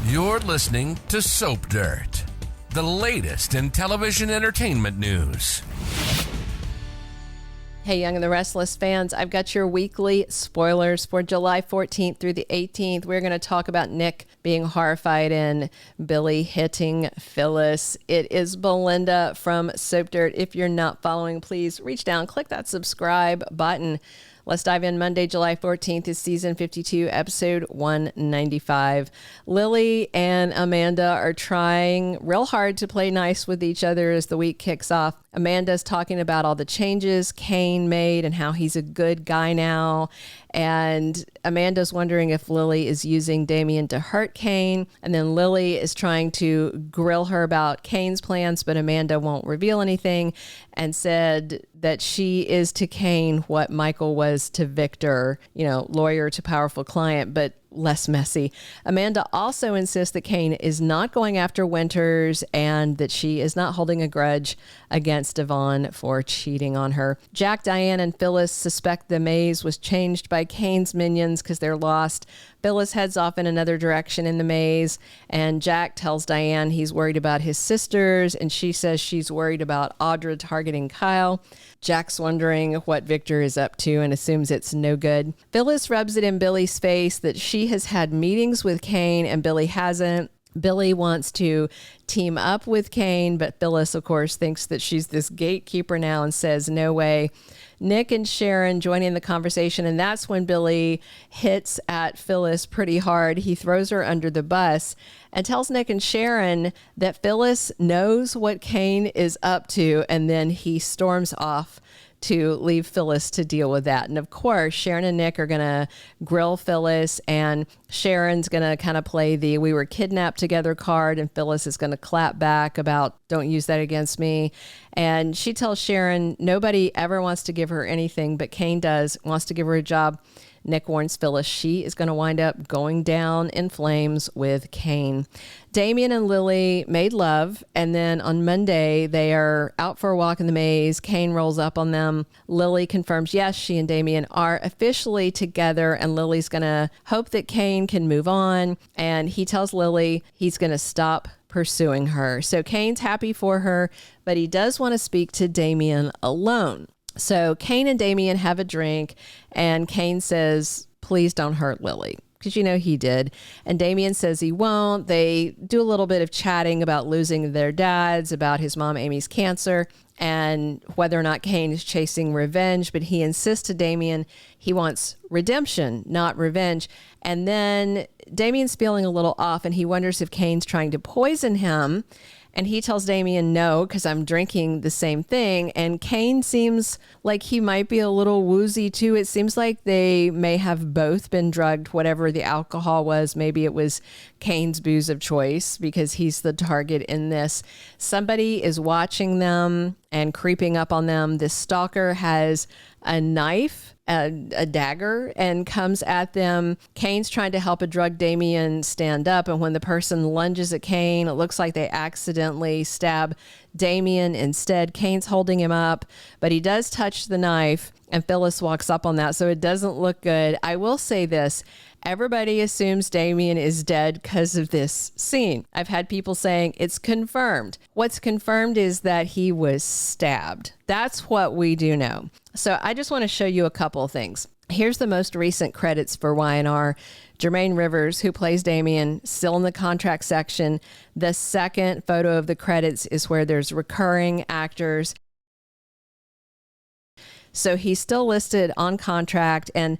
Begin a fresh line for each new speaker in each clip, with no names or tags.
You're listening to Soap Dirt, the latest in television entertainment news.
Hey, Young and the Restless fans, I've got your weekly spoilers for July 14th through the 18th. We're going to talk about Nick being horrified and Billy hitting Phyllis. It is Belinda from Soap Dirt. If you're not following, please reach down, click that subscribe button. Let's dive in. Monday, July 14th is season 52, episode 195. Lily and Amanda are trying real hard to play nice with each other as the week kicks off. Amanda's talking about all the changes Cane made and how he's a good guy now. And Amanda's wondering if Lily is using Damian to hurt Cane. And then Lily is trying to grill her about Cane's plans, but Amanda won't reveal anything and said that she is to Cane what Michael was to Victor, lawyer to powerful client, but less messy. Amanda also insists that Cane is not going after Winters and that she is not holding a grudge against Devon for cheating on her. Jack, Diane, and Phyllis suspect the maze was changed by Cane's minions because they're lost. Phyllis heads off in another direction in the maze, and Jack tells Diane he's worried about his sisters, and she says she's worried about Audra targeting Kyle. Jack's wondering what Victor is up to and assumes it's no good. Phyllis rubs it in Billy's face that she has had meetings with Cane and Billy hasn't. Billy wants to team up with Cane, but Phyllis, of course, thinks that she's this gatekeeper now and says, no way. Nick and Sharon join in the conversation, and that's when Billy hits at Phyllis pretty hard. He throws her under the bus and tells Nick and Sharon that Phyllis knows what Cane is up to, and then he storms off to leave Phyllis to deal with that. And of course, Sharon and Nick are going to grill Phyllis, and Sharon's going to kind of play the we were kidnapped together card, and Phyllis is going to clap back about don't use that against me. And she tells Sharon nobody ever wants to give her anything, but Cane wants to give her a job. Nick warns Phyllis she is going to wind up going down in flames with Cane. Damian and Lily made love, and then on Monday, they are out for a walk in the maze. Cane rolls up on them. Lily confirms, yes, she and Damian are officially together, and Lily's going to hope that Cane can move on, and he tells Lily he's going to stop pursuing her. So Cane's happy for her, but he does want to speak to Damian alone. So Cane and Damian have a drink, and Cane says, please don't hurt Lily, because he did. And Damian says he won't. They do a little bit of chatting about losing their dads, about his mom Amy's cancer, and whether or not Cane is chasing revenge. But he insists to Damian he wants redemption, not revenge. And then Damian's feeling a little off, and he wonders if Cane's trying to poison him. And he tells Damian, no, because I'm drinking the same thing. And Cane seems like he might be a little woozy too. It seems like they may have both been drugged, whatever the alcohol was. Maybe it was Cane's booze of choice because he's the target in this. Somebody is watching them and creeping up on them. This stalker has a knife, a dagger, and comes at them. Cane's trying to help a drug Damian stand up, and when the person lunges at Cane, it looks like they accidentally stab Damian instead. Cane's holding him up, but he does touch the knife, and Phyllis walks up on that, so it doesn't look good. I will say this. Everybody assumes Damian is dead because of this scene. I've had people saying it's confirmed. What's confirmed is that he was stabbed. That's what we do know. So I just want to show you a couple of things. Here's the most recent credits for Y&R. Jermaine Rivers, who plays Damian, still in the contract section. The second photo of the credits is where there's recurring actors. So he's still listed on contract, and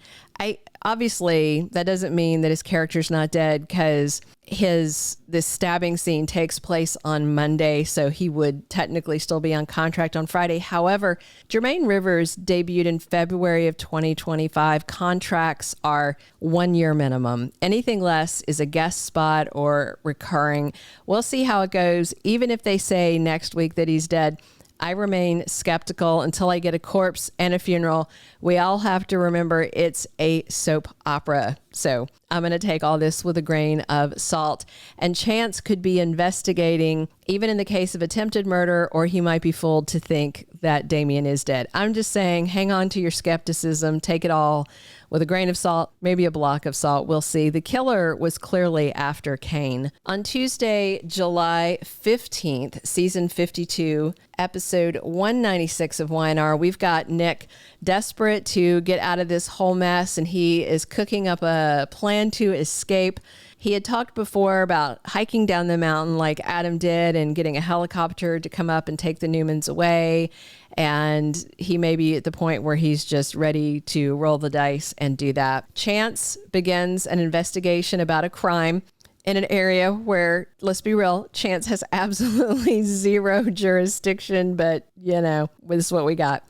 obviously that doesn't mean that his character's not dead, because this stabbing scene takes place on Monday, so he would technically still be on contract on Friday. However, Jermaine Rivers debuted in February of 2025. Contracts are 1 year minimum. Anything less is a guest spot or recurring. We'll see how it goes. Even if they say next week that he's dead, I remain skeptical until I get a corpse and a funeral. We all have to remember it's a soap opera. So I'm going to take all this with a grain of salt. And Chance could be investigating, even in the case of attempted murder, or he might be fooled to think that Damian is dead. I'm just saying, hang on to your skepticism. Take it all with a grain of salt, maybe a block of salt. We'll see. The killer was clearly after Cane. On Tuesday, July 15th, season 52, episode 196 of Y&R, we've got Nick desperate to get out of this whole mess, and he is cooking up a plan to escape. He had talked before about hiking down the mountain like Adam did and getting a helicopter to come up and take the Newmans away. And he may be at the point where he's just ready to roll the dice and do that. Chance begins an investigation about a crime in an area where, let's be real, Chance has absolutely zero jurisdiction, but this is what we got.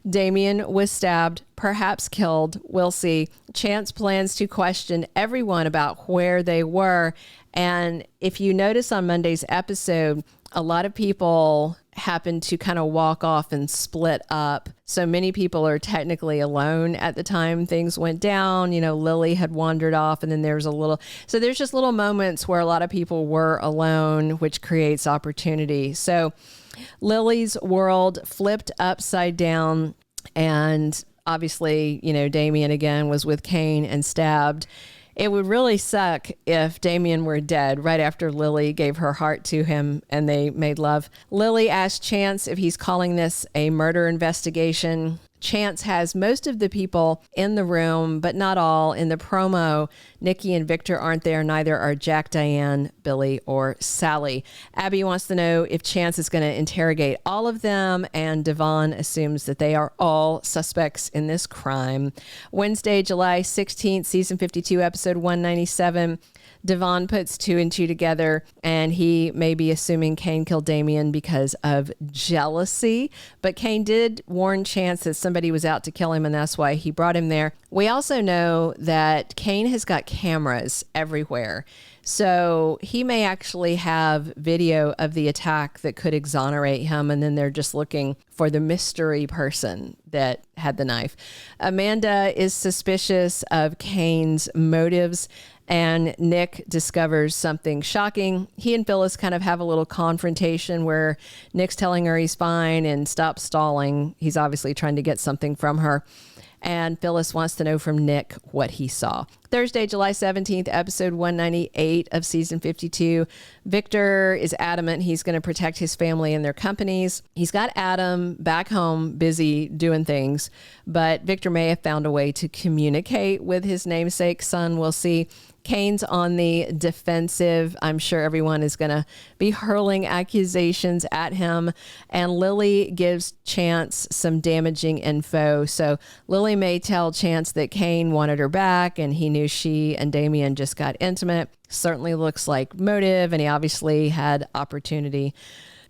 Damian was stabbed, perhaps killed. We'll see. Chance plans to question everyone about where they were. And if you notice on Monday's episode, a lot of people happen to kind of walk off and split up. So many people are technically alone at the time things went down. Lily had wandered off, and then there's just little moments where a lot of people were alone, which creates opportunity. So Lily's world flipped upside down, and obviously, Damian again was with Cane and stabbed. It would really suck if Damian were dead right after Lily gave her heart to him and they made love. Lily asked Chance if he's calling this a murder investigation. Chance has most of the people in the room, but not all. In the promo, Nikki and Victor aren't there. Neither are Jack, Diane, Billy, or Sally. Abby wants to know if Chance is going to interrogate all of them, and Devon assumes that they are all suspects in this crime. Wednesday, July 16th, season 52, episode 197. Devon puts 2 and 2 together, and he may be assuming Cane killed Damian because of jealousy. But Cane did warn Chance that somebody was out to kill him, and that's why he brought him there. We also know that Cane has got cameras everywhere. So he may actually have video of the attack that could exonerate him, and then they're just looking for the mystery person that had the knife. Amanda is suspicious of Cane's motives, and Nick discovers something shocking. He and Phyllis kind of have a little confrontation where Nick's telling her he's fine and stop stalling. He's obviously trying to get something from her. And Phyllis wants to know from Nick what he saw. Thursday, July 17th, episode 198 of season 52. Victor is adamant he's going to protect his family and their companies. He's got Adam back home busy doing things, but Victor may have found a way to communicate with his namesake son. We'll see. Cane's on the defensive. I'm sure everyone is going to be hurling accusations at him. And Lily gives Chance some damaging info. So Lily may tell Chance that Cane wanted her back and he knew she and Damian just got intimate. Certainly looks like motive, and he obviously had opportunity.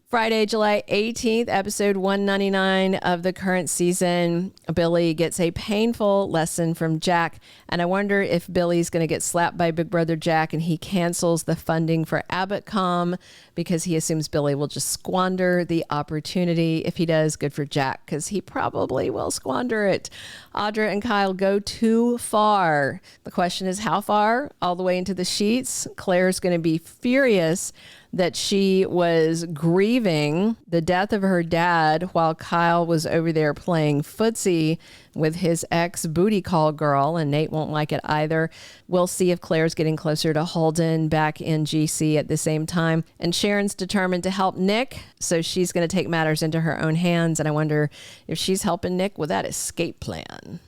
Friday, July 18th, episode 199 of the current season. Billy gets a painful lesson from Jack, and I wonder if Billy's going to get slapped by Big Brother Jack and he cancels the funding for AbbottCom because he assumes Billy will just squander the opportunity. If he does, good for Jack, because he probably will squander it. Audra and Kyle go too far. The question is how far? All the way into the sheets? Claire's going to be furious that she was grieving the death of her dad while Kyle was over there playing footsie with his ex booty call girl, and Nate won't like it either. We'll see if Claire's getting closer to Holden back in GC at the same time. And Sharon's determined to help Nick, so she's going to take matters into her own hands, and I wonder if she's helping Nick with that escape plan.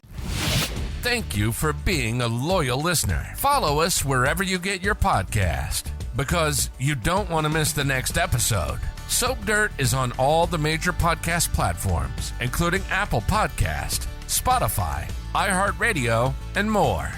Thank you for being a loyal listener. Follow us wherever you get your podcast, because you don't want to miss the next episode. Soap Dirt is on all the major podcast platforms, including Apple Podcast, Spotify, iHeartRadio, and more.